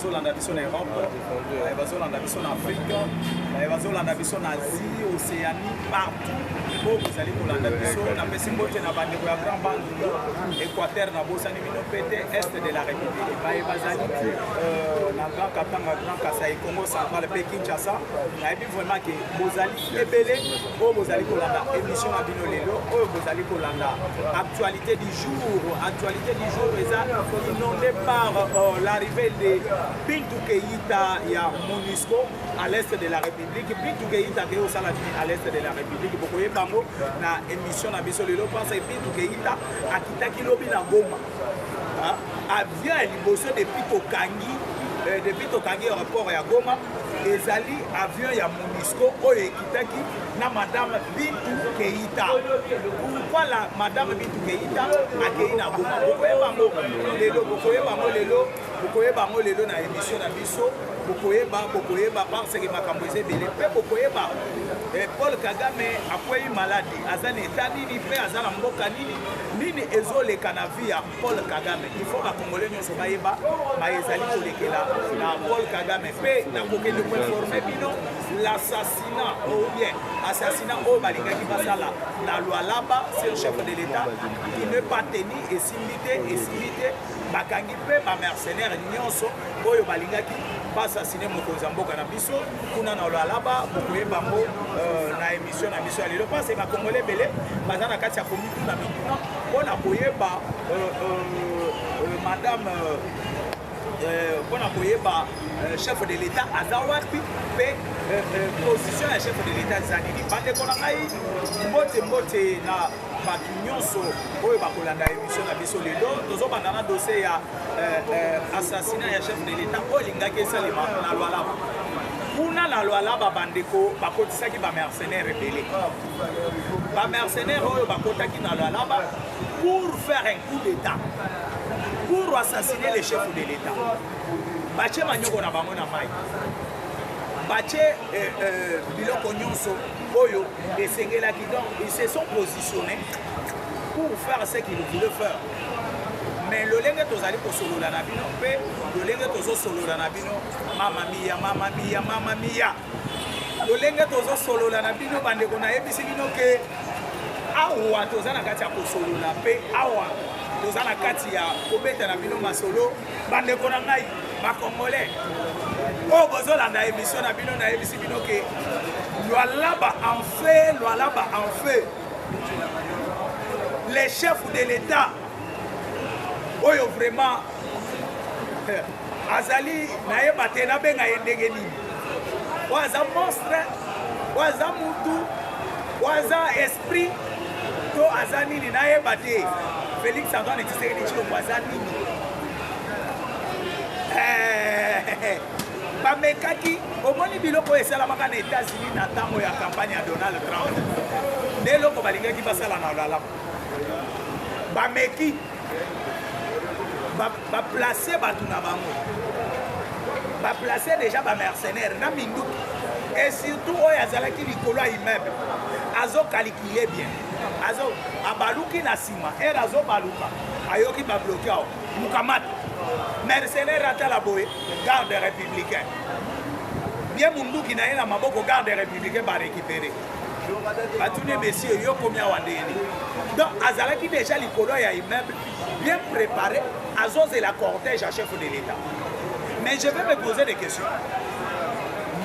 bazolanda biso na Europe, bazolanda biso na Afrique, bazolanda biso na Asie, Océanie, partout. Vous allez kolanda biso na pesi mbote na bandeko ya Grand Bandundu, Équateur na bosani bino pete est de la République. Bazali na Grand Katanga, Grand Kasai, Congo central pe Kinshasa. Na ebi vraiment que bozali ebele, vous allez kolanda émission na bino lelo, vous allez kolanda actualité du jour, inondée par l'arrivée de Bintou Keïta et MONUSCO à l'est de la République. Bintou Keïta est au Saladini à l'est de la République. Beaucoup de bango na émission na biso lelo pense que Bintou Keïta a quitté Kilobi na Goma. Avion liboso depuis Tokangi aéroport ya Goma. Ezali avion ya MONUSCO oyo ekitaki na madame Bintou Keïta. Pourquoi la madame Bintou Keïta akei na Goma? Bokoye bango lelo na émission na biso. Bokoyeba parce que makambo eze belé pe bokoyeba Paul Kagame akwei maladi aza na état nini pe aza na mboka nini ezoleka na vie ya Paul Kagame. Il faut bakongole nyonso bayeba ezali kolekela na Paul Kagame pe na kokende ko informer bino l'assassinat ou bien assassinat oyo balingaki basala na Lualaba, c'est le chef de l'État qui ne pas tenu esimite bakangi pe ba mercenaires nyonso oyo balingaki assassiné mokonzi ya mboka na biso kuna na Lualaba. Bokoyeba bango na émission na biso ya lelo parce que bakongole ebele baza na kati ya komituna mituna mpona koyeba madame mpona koyeba chef de l'État aza wapi mpe position ya chef de l'État eza nini. Bandeko na ngai mbote na bato nyonso oyo bakolanda émission na biso lelo tozobanda na dossier ya assassinat ya chef de l'État oyo elingaki esalema na Lualaba. Kuna na Lualaba bandeko bakotisaki bamercenaire ebele. Bamercenaire oyo bakotaki na Lualaba pour faire un coup d'état, pour assassiner le chef de l'État. Bache manyoko na bango na mai, bache biloko nyonso oyo esengelaki. Donc ils se sont positionnés pour faire ce qu'ils voulaient faire. Mais le lenge tozali kosolola na bino pe le lenge tozosolola na bino mama mia le lenge tozosolola na bino bandeko na yebisi bino ke awa toza na kati ya kosolola pe awa toza na kati ya kobeta na bino masolo bandeko na ngai bakongolais oyo bozolanda émission na bino na yebisi bino ke Lualaba en fait les chefs de l'État oyo vraiment azali nayeba te nabenga ye ndenge nini, waza monstre, waza mutu, waza esprit to aza nini nayeba te. Félix Antoine Tshisekedi Tshilombo aza nini bamekaki omoni biloko esalamaka na États-Unis na ntango ya campagne ya Donald Trump nde eloko balingaki basala na Lualaba. Bameki baplace bato na bango, baplace déjà bamercenaire na minduki et surtout oyo azalaki likolo ya immeuble azokalikile bien, abaluki na nsima ere azobaluka ayoki babloke awo mukamata mercenaire atala boye garde républicain bien munduki na ye na maboko garde républicain barécupéré batune monsieur yo komi awa ndeni. Donc azalaki déjà likolo ya immeuble bien préparé azozela cortège à chef de l'État. Mais je vais me poser des questions.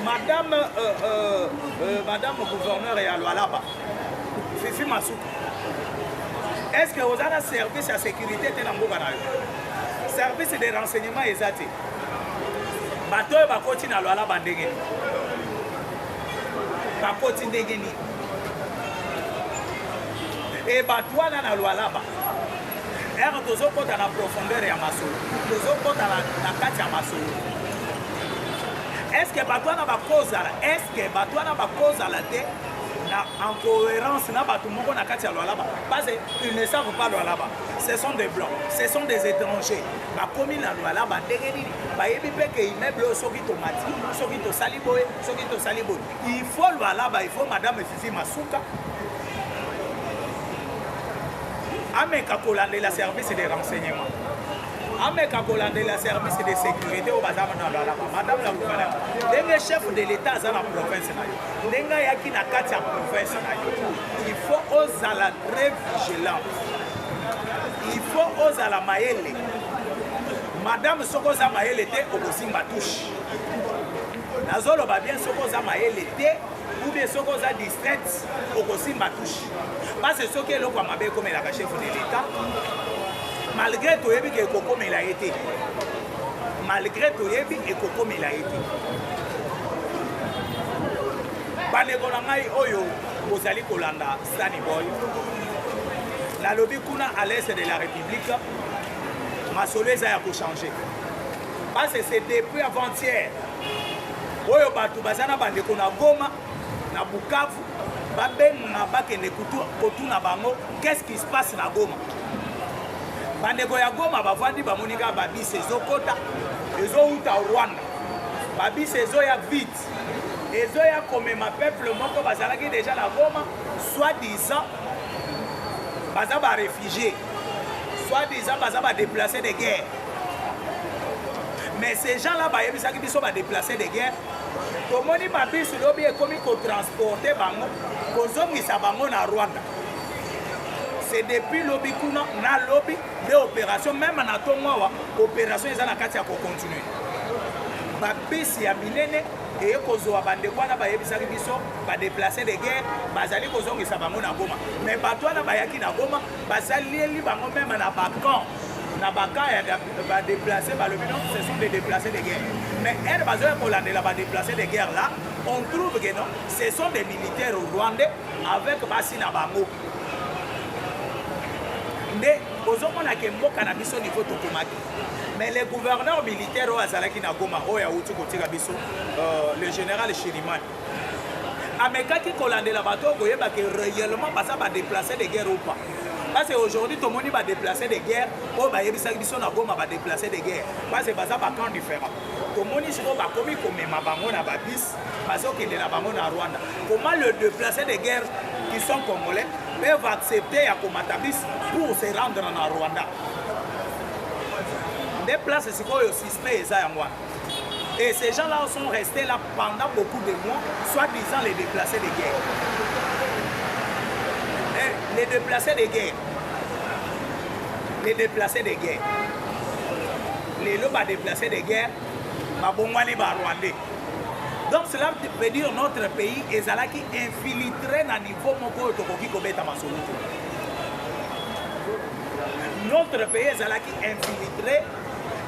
Madame gouverneur ya Lualaba Fifi Masuku, est-ce que vous avez un service de sécurité te na mboka na yo? Service de renseignement eza te. Bato oyo bakoti na Lualaba ndenge nini? Bakoti ndenge nini? Et bato wana na Lualaba ere tozokota na profondeur ya masolo, tozokota na kati ya masolo. Est-ce que bato wana bakozala te na incohérence na bato moko na kati ya Lualaba? Parce qu'ils ne savent pas Lualaba, ce sont des blancs, ce sont des étrangers. Bakomi na Lualaba ndenge nini bayebi mpe ke immeuble soki tomati soki tosali boye soki tosali boye. Il faut Lualaba, il faut madame Fifi Masuka ameka kolandela service de renseignement. ameka kolandela service de sécurité au bazama na balaba madame la gouverneure ndenge chef de l'état aza na province na yo ndenge ayaki na kati ya province na yo il faut ozala très vigilant il faut ozala mayele madame soko oza mayele te okosimba touche nazoloba bien soko oza mayele te ou bien soko oza distraite okosimba touche parce que soki eloko ya mabe ekomelaka chef de l'état malgré toyebi ke ekokomela ye te malgré toyebi ekokomela ye te bandeko na ngai oyo bozali kolanda Sunny Boy nalobi kuna à l'est de la république masolo eza ya kochange parce que c'est depuis avant-hier oyo bato baza na bandeko na Goma na Bukavu babenga bakende kotuna bango qu'est-ce qui se passe na Goma bandeko ya Goma bavandi bamonika babisi ezokota ezouta Rwanda babisi ezoya vite ezoya komema peuple moko bazalaki déjà na Goma soi-disant baza ba réfugiés soi-disant baza ba déplacés de guerre mais ces gens-là bayebisaki biso ba déplacés de guerre tomoni babisi lobi ekomi kotransporte bango kozongisa bango na Rwanda. C'est depuis lobby kuna na lobby de opération même na tongo opération eza na kati ya ko continuer babisi ya minene et kozwa bandeko wana bayebisaki biso ba déplacer de guerre bazali kozongisa bango na Goma mais bato wana bayaki na Goma bazali bango même na bakan na baka ya ba déplacer balobi non ce sont des déplacés de guerre mais elle bazoya kolandela ba déplacés de guerre là on trouve que non ce sont des militaires rwandais avec basi na bango nde ozomona ke mboka na biso niveau tokomaki mais les gouverneurs militaires oyo azalaki na Goma oyo awuti kotika biso le général Chirimani amekaki kolandela bato oyo koyeba ke réellement baza badéplacé de guerre ou pas parce que aujourd'hui tomoni badéplacé de guerre oyo bayebisaki biso na Goma badéplacé de guerre parce que baza bacamp différent tomoni sikoyo bakomi komema bango na babis bazokende na bango na Rwanda comment le déplacé de guerre qui sont congolais peuvent accepter à Komatabis pour se rendre en Rwanda. Des places sikoyo suspect eza yango. Et ces gens-là sont restés là pendant beaucoup de mois, soi-disant les déplacés de guerre. Et les déplacés de guerre. Les déplacés de guerre. Les lobes déplacés de guerre, mabongwani ba Rwandais. Donc cela veut dire notre pays ezalaki infiltré na niveau moko tokoki kobeta masolo. Notre pays ezalaki infiltré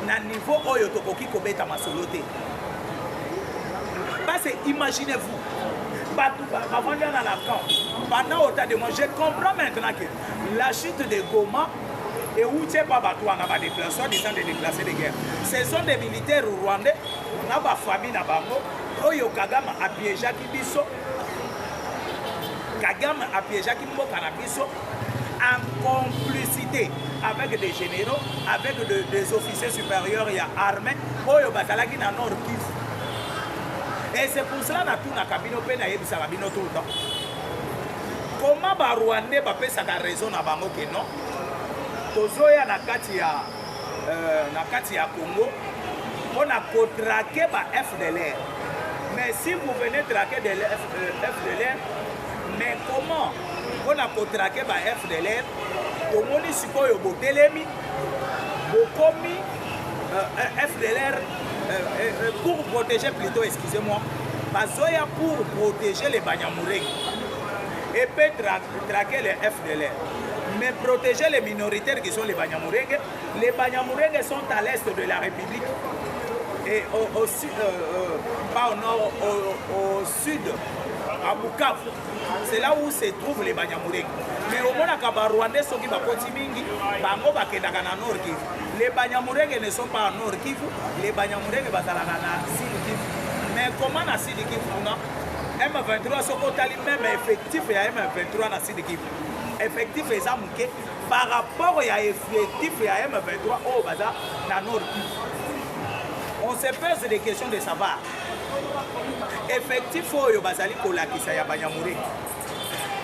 na niveau oyo tokoki kobeta masolo te. Parce que imaginez-vous avant dans la camp pendant autant de mois je comprends maintenant que la chute de Goma et où tu pas batouana ba déplacés des déplacés de guerre. Ce sont des militaires rwandais na ba famille na bango. Oyo Kagame a piégé biso Kagame a piégé mboka na biso en complicité avec des généraux, avec des officiers supérieurs et armés oyo bazalaki na Nord Kivu. Et c'est pour cela na tout na kabino pe na yebisa kabino tout le temps. Comment ba Rwandais ba pesa ka raison na bango que non tozoya na kati ya Congo on a contraqué ba FDLR. Mais si vous venez traquer de FDLR, mais comment on a contraqué par FDLR, comment on sikoyo botelemi, bokomi FDLR pour protéger plutôt, excusez-moi, bazoya pour protéger les Banyamulenge et peut traquer les FDLR. Mais protéger les minoritaires qui sont les Banyamulenge sont à l'est de la République. Et au sud, pas au nord, au sud, à Bukavu, c'est là où se trouvent les Banyamulenge. Mais au moins, à Rwanda, ceux qui sont mingi, bango bakendaka na Nord Kivu. Les Banyamulenge ne sont pas en Nord Kivu, les Banyamulenge bazalaka na Sud Kivu. Mais comment na Sud Kivu na M23 sokotali même effectif ya M23 na Sud Kivu. Effectif eza muke par rapport à effectif ya M23 au baza na Nord Kivu. On se pose des questions de savoir. Effectif oyo bazali kolakisa ya Banyamulenge.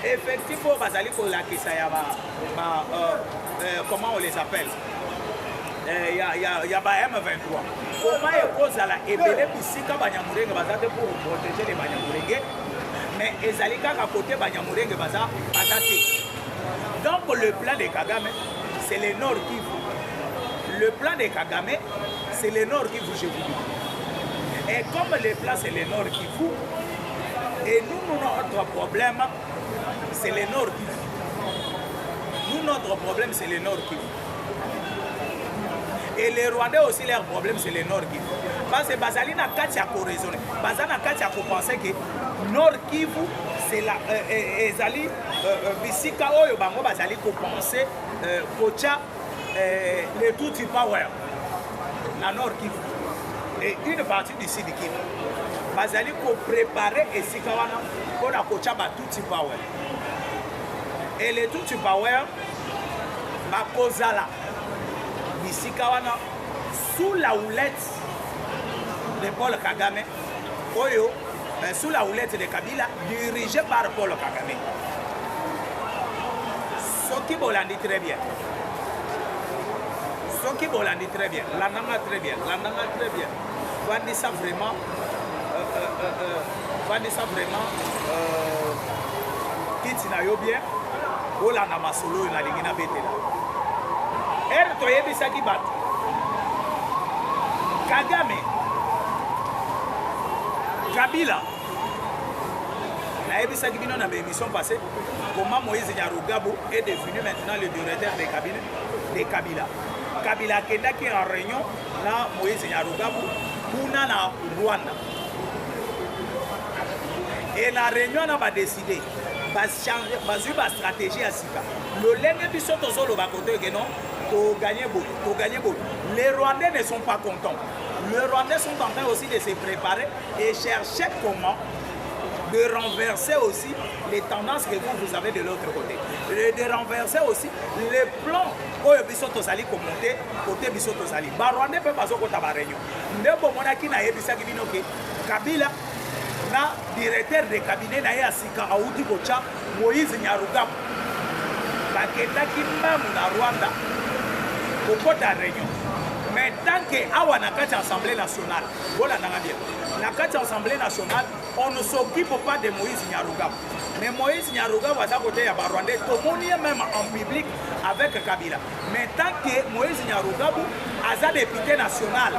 Effectif oyo bazali kolakisa ya comment on les appelle? ya ba M23 comment ekozala ebele bisika banyamulenge baza te pour protéger les banyamulenge mais ezali kaka côté banyamulenge baza te. Donc le plan de Kagame c'est le Nord Kivu. Le plan de Kagame c'est le Nord Kivu, je vous dis. Et comme le plan c'est le Nord Kivu, et nous notre problème c'est le Nord Kivu. Nous notre problème c'est le Nord Kivu. Et les Rwandais aussi, leur problème, c'est le Nord Kivu. Parce que Bazali n'a qu'à raisonner. Bazali n'a qu'à penser que Nord Kivu, c'est la. Ezali, Bisika, Oyo, Bango, Bazali, qu'on pensait, Kocha, le tout power. La Nord Kivu. Et une partie du Sud Kivu. Bazali, qu'on préparait et Sikawana, pour la Kocha, tout power. Et le tout power, Bakozala. Sikawana sous la houlette de Paul Kagame, Oyo, sous la houlette de Kabila, dirigé par Paul Kagame. Ce qui bolandi très bien. Ce qui bolandi très bien. L'ananga très bien. L'ananga très bien. Vandi ça vraiment. Vandi ça vraiment. Kitina yo bien. Ola na masolo na lingina betela. Er toyebisaki bato Kagame Kabila nayebisaki bino na émission passée comment Moïse Nyarugabo est devenu maintenant le directeur de Kabila. Kabila kendaki en réunion na Moïse Nyarugabo kuna na Rwanda et la réunion n'a pas décidé bazwi ba stratégie à sika lolenge biso tozoloba kote ke non to gagner beaucoup. Les Rwandais ne sont pas contents. Les Rwandais sont en train aussi de se préparer et chercher comment de renverser aussi les tendances que vous avez de l'autre côté. De renverser aussi les plans où Bisoto Sali commenté côté Bisoto Sali. Ba Rwandais peut pas au ta réunion. Ndebo monaki na yebisa ki binoke Kabila na directeur de cabinet na ya sika auti kocha Moïse Nyarugabo. Bakendaki même na Rwanda au cours de la réunion. Mais tant qu'awa na kati Assemblée nationale, voilà bien. La kati Assemblée nationale, on ne s'occupe pas de Moïse Nyarugabo. Mais Moïse Nyarugabo à côté à Rwandais, tout le monde est même en public avec Kabila. Mais tant que Moïse Nyarugabo a député national,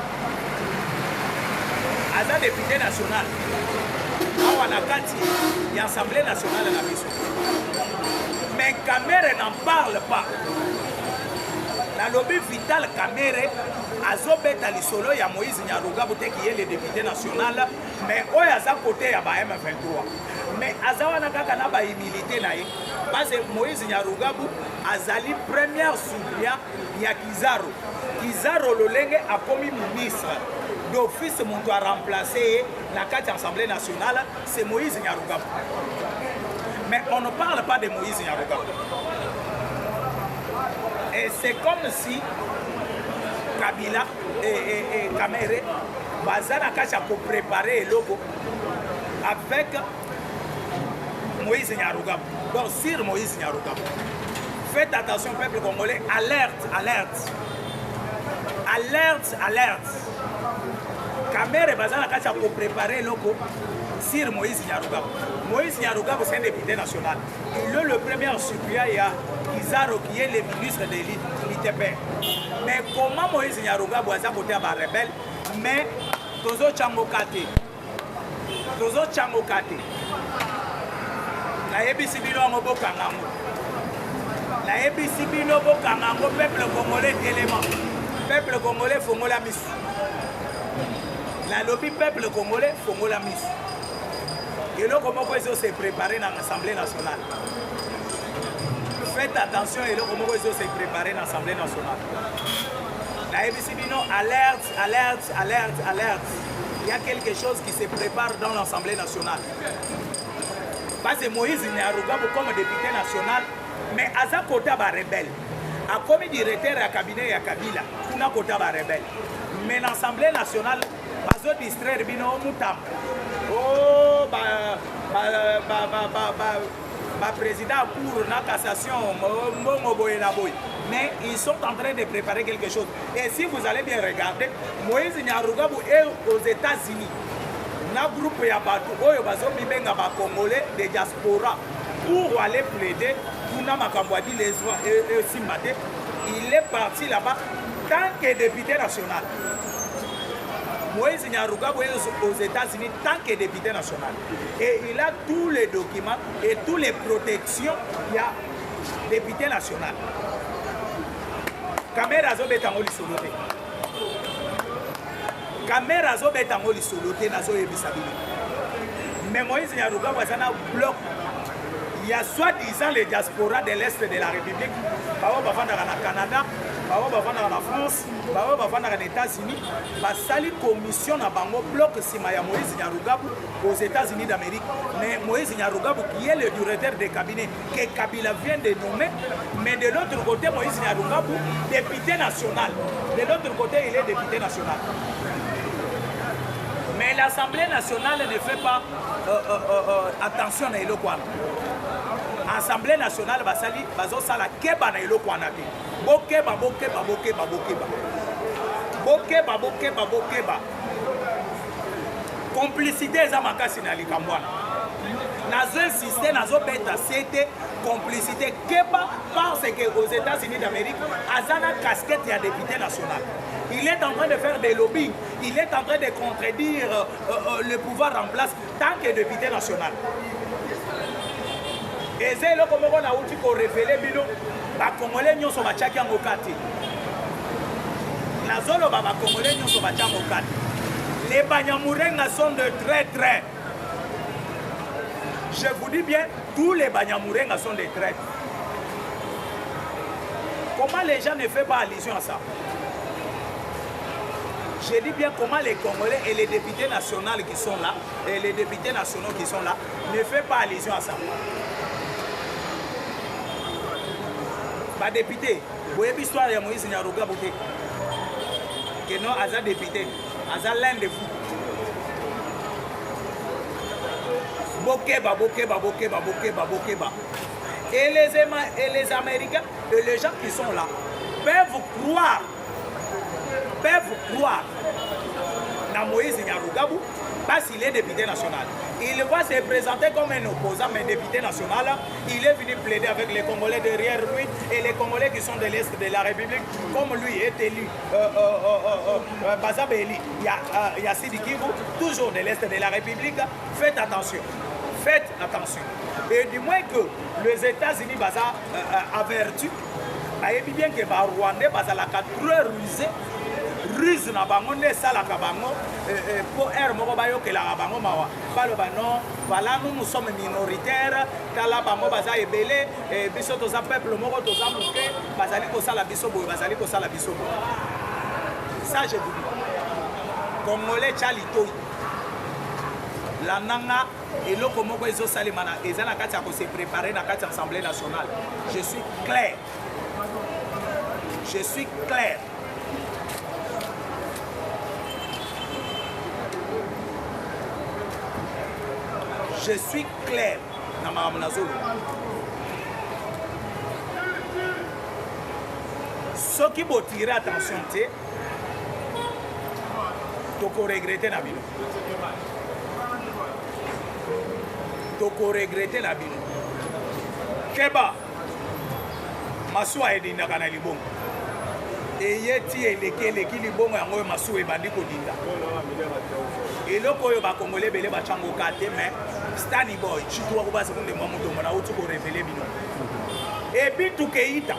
awa na kati l'Assemblée nationale na biso. Mais Kamere n'en parle pas. La lobby Vital Kamere azobeta lisolo ya Moïse Nyarugabo qui est le député national mais oyo aza côté ya ba M23 mais azawana kaka na ba humilité na ye parce que Moïse Nyarugabo azali première suppléant ya Kizaro lolenge a commis ministre d'office monto a remplacé la carte Assemblée nationale c'est Moïse Nyarugabo mais on ne parle pas de Moïse Nyarugabo. Et c'est comme si Kabila et Kamere Bazana Kacha pour préparer le logo avec Moïse Nyarugabo. Donc sur Moïse Nyarugabo. Faites attention peuple congolais, alerte. Kamere Bazana Kacha pour préparer le logo sur Moïse Nyarugabo. Moïse Nyarugabo c'est un député national. Il est le premier suppléant à Kizaro qui est le ministre de l'ITP. Mais comment Moïse Nyarugabo a côté à rebelle, mais Tozo Changokate. La EBC Bino Mobo Kangango. La EBC Bino Bokangango, peuple congolais élément. Peuple congolais Fongola Miss. La lobby peuple congolais Fongola Miss. Et là, comment ils se préparer dans l'Assemblée nationale. Faites attention et là, comment ils se préparer dans l'Assemblée nationale. La EBC Bino, alerte. Il y a quelque chose qui se prépare dans l'Assemblée nationale. Parce que Moïse Nyarugabo comme député national, mais à sa côté, il rebelle. A comme directeur à cabinet à Kabila, il y a côté rebelle. Mais l'Assemblée nationale, il y a distraire Bino Moutam. Oh, président à cour, na cassation, mais ils sont en train de préparer quelque chose. Et si vous allez bien regarder, Moïse Nyarugabo est aux États-Unis. Na groupe ya bato oyo bazomibenga ba Congolais de diaspora pour aller plaider pour na makambo di les simbate. Il est parti là-bas tant que député national. Moïse Nyarugabo est aux États-Unis tant que député national. Et il a tous les documents et toutes les protections qu'il y a député national. Caméra zo betango lisolo te. Caméra zo betango lisolo te nazo yebisa bino. Mais Moïse Nyarugabo azana bloc. Il y a soi-disant les diasporas de l'Est de la République. Bao bafanda na Canada, bao bafanda na France, bao bafanda na États-Unis. Basali commission na bango bloc sima ya Moïse Nyarugabo aux États-Unis d'Amérique. Mais Moïse Nyarugabo qui est le directeur de cabinet que Kabila vient de nommer, mais de l'autre côté Moïse Nyarugabo député national. De l'autre côté il est député national. Mais l'Assemblée nationale ne fait pas attention à Elokwana. Assemblée nationale basali bazo sala keba na Elokwana te. Bokeba. Complicité za makasi na likambwana. Nazo insister nazo beta c'était complicité keba parce que aux États-Unis d'Amérique azana casquette ya député national. Il est en train de faire des lobbying, il est en train de contredire le pouvoir en place tant que député national. Et c'est là comme on a outil pour révéler bino ba Congolais nyonso ba tchaki en okati. La zone ba Congolais nyonso ba tchaki en okati. Les Banyamurenga sont de traîtres. Je vous dis bien, tous les Banyamurenga sont des traîtres. Comment les gens ne font pas allusion à ça? Je dis bien comment les Congolais et les députés nationaux qui sont là, et les députés nationaux qui sont là, ne font pas allusion à ça. Bah député, vous voyez l'histoire de Moïse Nyarugabo que non, Aza député, Aza l'un de vous. Bokeba. Et les Américains et les gens qui sont là peuvent croire dans Moïse Nyarugabo parce qu'il est député national. Il va se présenter comme un opposant, mais député national. Il est venu plaider avec les Congolais derrière lui et les Congolais qui sont de l'Est de la République, comme lui est élu Bazabeli, il y a Sidi Kivu, toujours de l'Est de la République. Faites attention. Et du moins que les États-Unis avertis, il bien que les Rwandais la 4 heures ruse na bango ne sala ka bango pour moko bayo ke la bango mawa baloba non voilà nous sommes minoritaires tala bango baza ebele biso toza peuple moko toza muke bazali ko sala biso boy bazali ko sala biso boy. Ça je vous dis Congolais chalito la nanga eloko moko ezo salimana ezana kati ya ko se préparer na kati ya Assemblée nationale. Je suis clair. Je suis clair dans ma Amnazolo. Ceux qui vont tirer attention, tu regretter la vie. Tu regretter la vie. Keba, Masua edinda kana libongo. Eyeti eleki libongo yango Masua ebandi kodinda. Eloko oyo ba Congolais bele ba chango kate mais Stani boy chitu wako basi kunde mwa muto mwana utu ko révéler bino. Et bitu keita.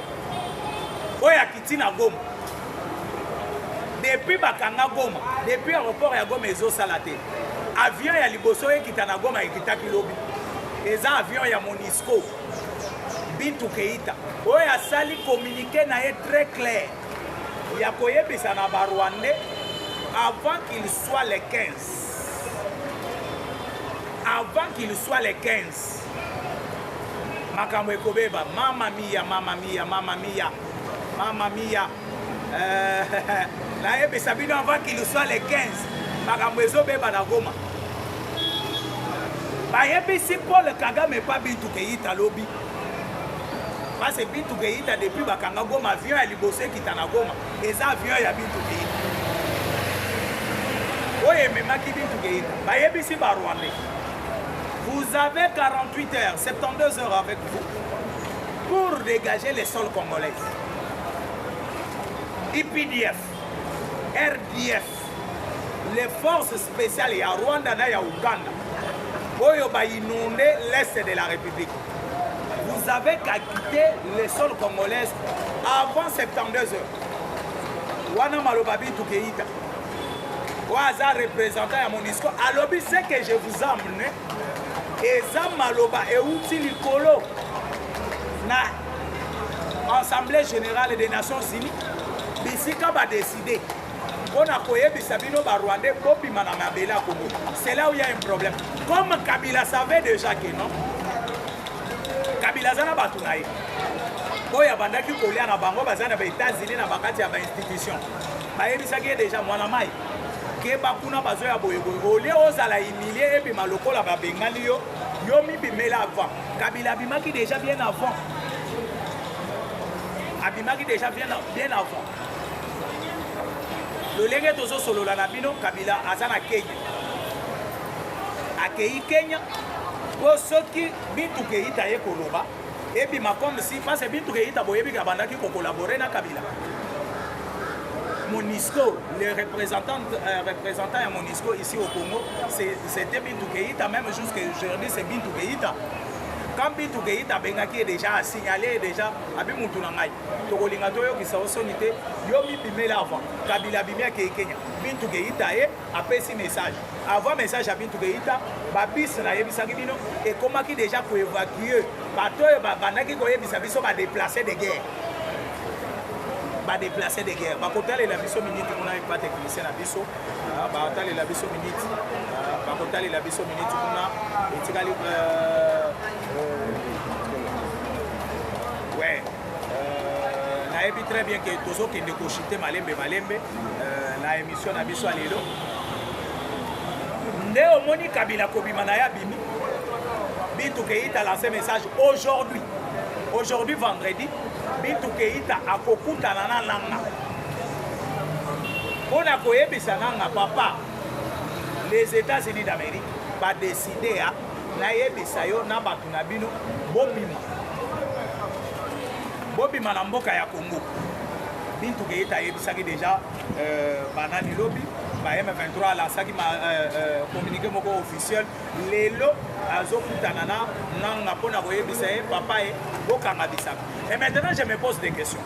Oya kitina Goma. Depuis bakanga Goma, depuis aéroport ya Goma ezo salate. Avion ya liboso ekita na Goma ekita kilobi. Eza avion ya Monisco. Bitu keita. Oya sali communiquer na est très clair. Ya koyebisa na ba Rwandais avant qu'il soit les 15. Avant qu'il soit les 15. Makambo ekobeba, mamma mia. Na ebe sabino avant qu'il soit les 15. Makambo ezobeba na Goma. bayebisi Paul Kagame pas Bintou Keïta lobby parce que Bintou Keïta depuis bakanga Goma avion ya libosé kitana Goma eza avion ya Bintou Keïta oye memaki Bintou Keïta bayebisi ba Rwandais vous avez 48 heures 72 heures avec vous pour dégager les sols congolais. IPDF, RDF, les forces spéciales il y a Rwanda et Ouganda oyo ba inonder l'est de la République. Vous avez qu'à quitter les sols congolais avant 72 heures. Wana maloba Bintou Keïta. Waza représentant à Monisco. Alors, c'est que je vous emmène. Et ça maloba et outil likolo na Assemblée générale des Nations Unies. Bisika va décider. On a koye bisabino ba Rwandais bopi manama bela Congo. C'est là où il y a un problème. Comme Kabila savait déjà que non. Kabila zana batunaye. Oya bandaki kolia na bango bazana ba États-Unis na bakati ya ba institution. Ba yebisaki déjà mwana mai. Ke bakuna bazo ya boye boye. Ole ozala humilier et puis malokola ba bengali yo mi bimela avant. Kabila bimaki déjà bien avant. Abimaki déjà bien avant. Le lenge tozo solo la nabino Kabila azana Kenya. Akei Kenya. Pour ceux qui Bintou Keïta ye koloba et puis ma comme si face Bintou Keïta boyebi kabanda qui collaborer na Kabila. Monisco, les représentants à Monisco ici au Congo, c'était Bintou Keïta, même jusqu'à aujourd'hui c'est Bintou Keïta. Quand Bintou Keïta bengaki est déjà signalé déjà abi mutu na ngai. Tokolinga toyo kisa osonité yo mi bimela avant. Kabila bimia ke Kenya. Bintou Keïta a passé message. Avant message à Bintou Keïta, babis na yebisaki bino et comment qui déjà pour évacuer bateau banaki ko yebisa biso ba déplacer de guerre. Ba déplacer de guerre. Ba kotale la biso minute kuna pas technicien na biso. Ba kotale la biso minute. Ba kotale la biso minute kuna etikali ouais. Nayebi très bien que tozo kende ko chiter malembe na émission na biso alelo. Nde omoni Kabila kobima na ya bimi. Bintou Keïta a lancé message aujourd'hui vendredi. Bintou Keïta a kokutana na nanga. Pona koyebisa nanga papa. Les États-Unis d'Amérique va décider à na yebisa yo na batu na bino bobima na mboka ya Congo. Bintou Keïta yebisaki déjà banani lobby ba M23 la saki communiqué moko officiel lelo azokutana na nanga pona koyebisa papa e bokanga bisaka. Et maintenant je me pose des questions.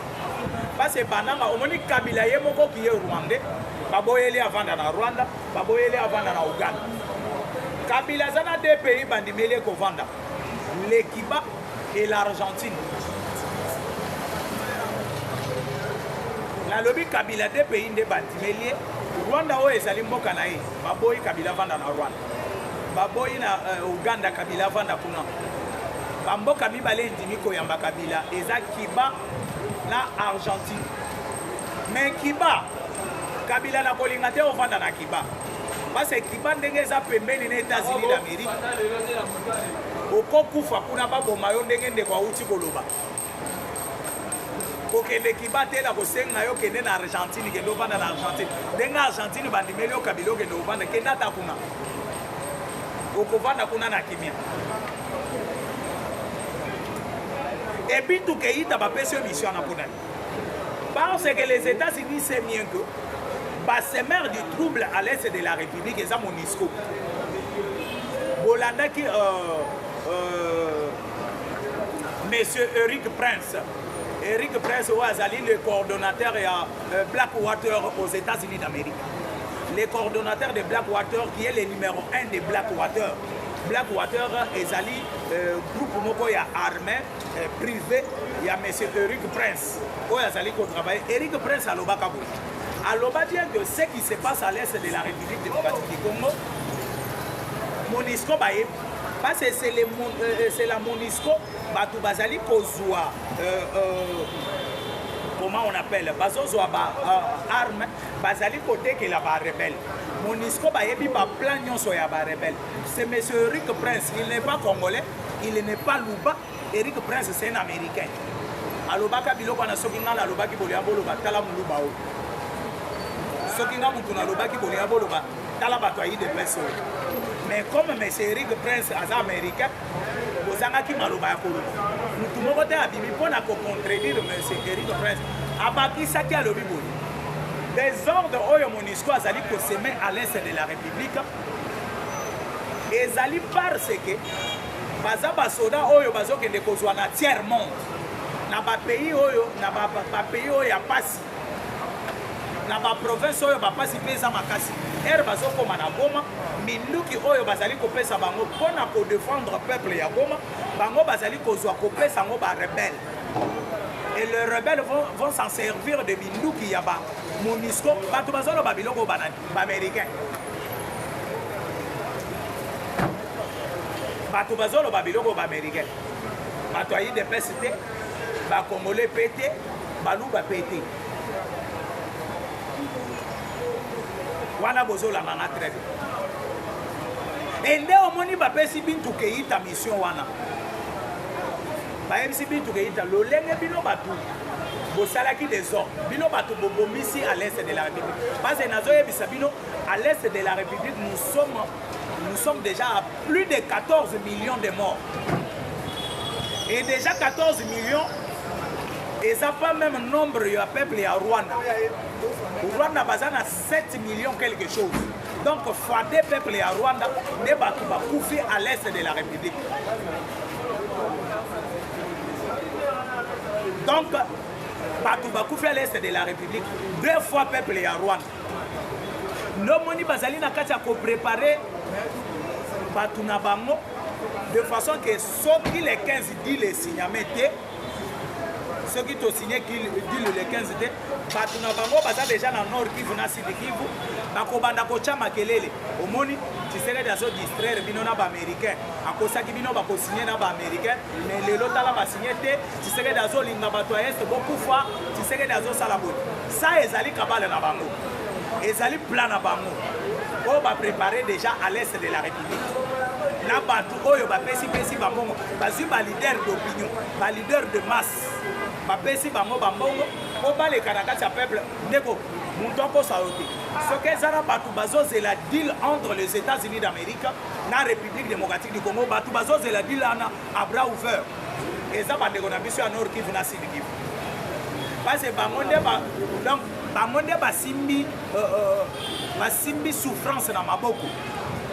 Parce que bananga omoni Kabila ye moko ki ye Rwandais baboyeli avanda na Rwanda baboyeli avanda na Uganda. Kabila zana deux pays bandimeli ko vanda le Kiba et l'Argentine. La lobby Kabila deux pays de bandimeli Rwanda o ezali mboka na ye baboyi Kabila vanda na Rwanda baboyi na Uganda Kabila vanda kuna bamboka mibale ndimi koyamba Kabila eza Kiba na Argentine. Mais Kiba Kabila na kolinga te ovanda na Kiba parce que Kiba ndenge eza pembeni na États-Unis d'Amérique okokufa kuna baboma yo ndenge ndeko auti koloba okende Kiba te na kosenga yo kende na Argentine kende ovanda na Argentine ndenge Argentine bandimeli yo Kabila okende ovanda kende ata kuna okovanda kuna na kimia. Et puis Bintou Keïta va passer une mission à Ponani. Parce que les États-Unis savent mieux que semer du trouble à l'est de la République et ça Monisco. Bolanda qui Monsieur Eric Prince, le coordonnateur et Blackwater aux États-Unis d'Amérique. Le coordonnateur de Blackwater qui est le numéro 1 de Blackwater. Blackwater ezali groupe moko ya armée privé ya monsieur Eric Prince oyo azali ko travailler. Eric Prince aloba kabou aloba bien que ce qui se passe à l'est de la République démocratique du Congo Monisco baye parce que c'est la Monisco batu bazali kozwa comment on appelle, bazozo arme, bazali côté que la rebelle. Monisco bayebi ba plan nyonso ya ba rebelle. C'est monsieur Eric Prince, il n'est pas congolais, il n'est pas Luba. Eric Prince c'est un américain. Alobaka biloko na sokinga na alobaki boliambo loba tala muluba o. Sokinga mutu na alobaki boliambo loba tala bato ayi de peso. Mais comme monsieur Eric Prince as américain, bozangaki maloba ya koloba. Mutu moko te abimi mpona ko contredire monsieur Eric Prince. Abakisaki alobi boye. Des ordres oyo Monisco azali ko semer à l'est de la République. Ezali parce que baza basoda oyo bazokende kozwa na tiers monde. Na ba pays oyo na ba pays oyo ya pasi. Na ba province oyo ba pasi pesa makasi. Bazokoma na Goma, minduki oyo bazali kopesa bango pona ko défendre peuple ya Goma, bango bazali kozwa kopesa ngo ba rebelle. Et les rebelles vont s'en servir de minduki ya ba Monisco, bato bazolo ba biloko banani, ba américain. Bato bazolo ba biloko ba américain. Bato ayi de PST, ba congolais pété, baluba pété. Wana bozola manga très bien. Ende omoni bapesi Bintou Keïta mission wana. Baemsi Bintou Keïta lolenge bino batu. Bosalaki des ordres. Bino batu bobombisi à l'est de la République. Parce que nazoye bisabino à l'est de la République nous sommes déjà à plus de 14 millions de morts. Et déjà 14 millions, et ça pas même nombre de peuple à Rwanda. Rwanda bazana 7 millions quelque chose. Donc fois des peuples à Rwanda, des batouba koufi à l'est de la République. Donc batouba koufi à l'est de la République, 2 fois peuple à Rwanda. Nos moni bazali na kati ko préparer batuna bango de façon que ceux qui les 15 dit les signamete. Ceux qui ont signé qui disent le 15 d batuna bango baza déjà dans nord Kivu na sud Kivu bakobanda kocha makelele omoni tisere dazo distraire bino na ba américain akosa ki bino bako signer na ba américain mais lelo tala ba signer te tisere dazo linga bato est beaucoup fois tisere dazo sala bo ça ezali kabala na bango ezali plan na bango o ba préparer déjà à l'est de la République na batu oyo ba pesi bango bazui ba leader d'opinion ba leader de masse bapesi bango bambongo po balekana kati ya peuple ndeko muntu akosa yo te soki ezala bato bazozela deal entre les États-Unis d'Amérique na République démocratique du Congo bato bazozela deal wana à bras ouvert eza bandeko na biso ya Nord Kivu na Sud Kivu parce que bango nde basimbi souffrance na maboko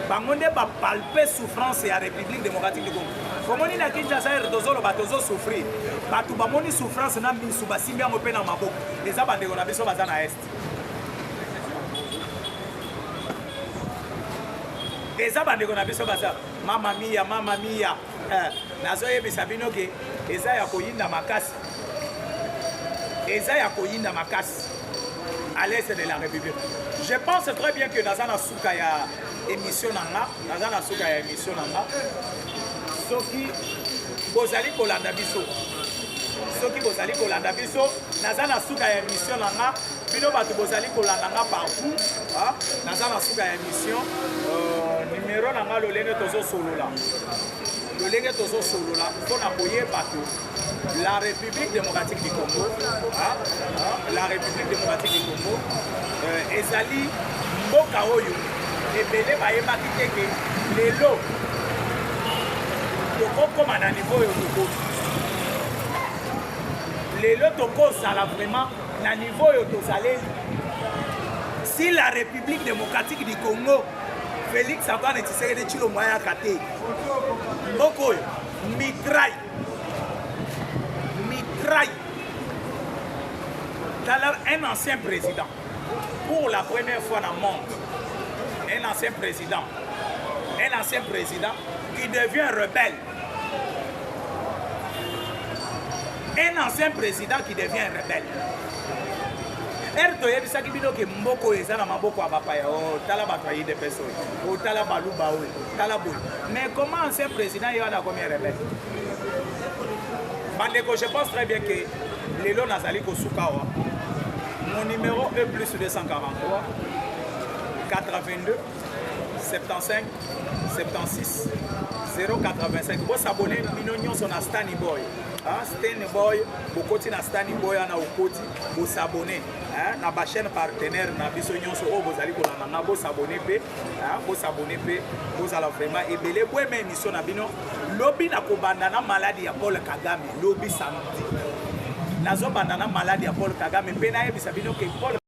bango nde bapalpe souffrance ya République démocratique du Congo. Komoni na Kinshasa tozolo batozo souffrir. Bato bamoni souffrance na misu basimbi yango pe na maboko. Eza bandeko na biso baza na est. Eza bandeko na biso baza mama mia nazoyebisa bino ke eza ya koyinda makasi. Eza ya koyinda makasi à l'est de la République. Je pense très bien que nazana suka ya émission nanga, nazana suka ya émission nanga. Soki bozali kolanda biso. Soki bozali kolanda biso, nazana suka ya émission nanga, bino bato bozali kolanda nga partout, hein? Nazana suka ya émission numéro nanga lolenge tozo solola. Lolenge tozo solola, pona boye bato. La République démocratique du Congo, la République démocratique du Congo, ezali mboka oyo ebele bayebaki te ke lelo tokokoma na niveau oyo tokoki lelo tokozala vraiment na niveau oyo tozaleli si la République démocratique du Congo Félix Antoine Tshisekedi Tshilombo ayaka te mboka oyo mitraille un ancien président pour la première fois dans le monde un ancien président qui devient rebelle un ancien président qui devient rebelle toyebisaki bino ke mboko eza na maboko ya bapaya tala bato ayi de personne tala baluba oyo tala boye mais comment ancien président ye wana komi rebelle Bandeko, je pense très bien que Lelo Nazali Kosukawa, mon numéro est plus 243 82 75 76 085. Vous s'abonnez, nous sommes à Stany Boy. Stany Boy, beaucoup de Stany Boy na okoti, vous s'abonnez. Na ba chaîne partenaire na biso nyonso o bozali ko na bo s'abonner pe, bo s'abonner pe, vous allez vraiment ebele bo même émission na bino. Lobi na ko bandana maladie ya Paul Kagame, lobi samedi. Nazo bandana maladie ya Paul Kagame pe na yebisa bino ke Paul